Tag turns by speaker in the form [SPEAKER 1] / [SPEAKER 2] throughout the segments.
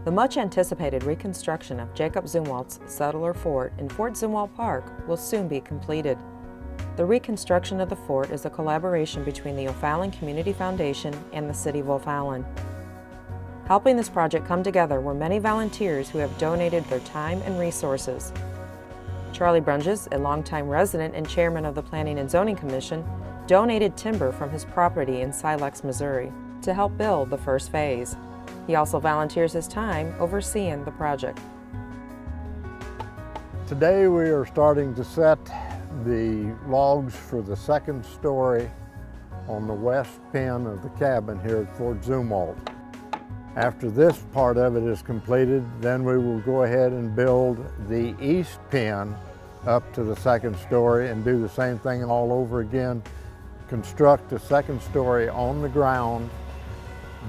[SPEAKER 1] The much-anticipated reconstruction of Jacob Zumwalt's settler fort in Fort Zumwalt Park will soon be completed. The reconstruction of the fort is a collaboration between the O'Fallon Community Foundation and the City of O'Fallon. Helping this project come together were many volunteers who have donated their time and resources. Charlie Brunges, a longtime resident and chairman of the Planning and Zoning Commission, donated timber from his property in Silex, Missouri, to help build the first phase. He also volunteers his time overseeing the project.
[SPEAKER 2] Today we are starting to set the logs for the second story on the west Penn of the cabin here at Fort Zumwalt. After this part of it is completed, then we will go ahead and build the east Penn up to the second story and do the same thing all over again. Construct a second story on the ground,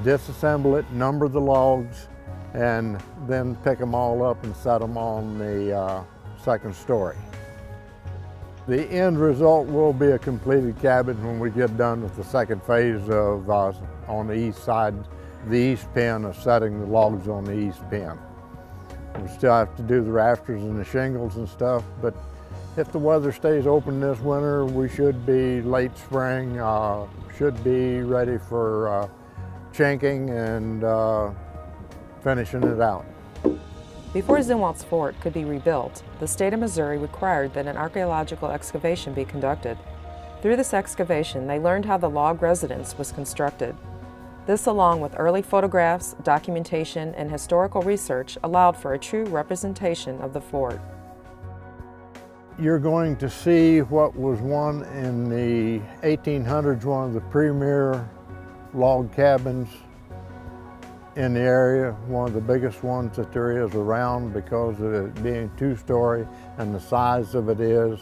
[SPEAKER 2] disassemble it, number the logs, and then pick them all up and set them on the second story. The end result will be a completed cabin when we get done with the second phase of, on the east side, the east Penn of setting the logs on the east Penn. We still have to do the rafters and the shingles and stuff, but if the weather stays open this winter, we should be late spring, should be ready for chinking and finishing it out.
[SPEAKER 1] Before Zumwalt's fort could be rebuilt, the state of Missouri required that an archaeological excavation be conducted. Through this excavation, they learned how the log residence was constructed. This, along with early photographs, documentation, and historical research, allowed for a true representation of the fort.
[SPEAKER 2] You're going to see what was one in the 1800s, one of the premier log cabins in the area, one of the biggest ones that there is around because of it being two-story and the size of it is,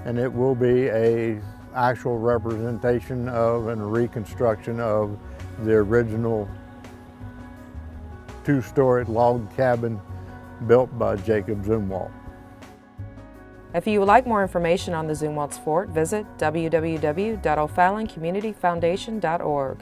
[SPEAKER 2] and it will be an actual representation of and a reconstruction of the original two-story log cabin built by Jacob Zumwalt.
[SPEAKER 1] If you would like more information on the Zumwalt's fort, visit www.OFallonCommunityFoundation.org.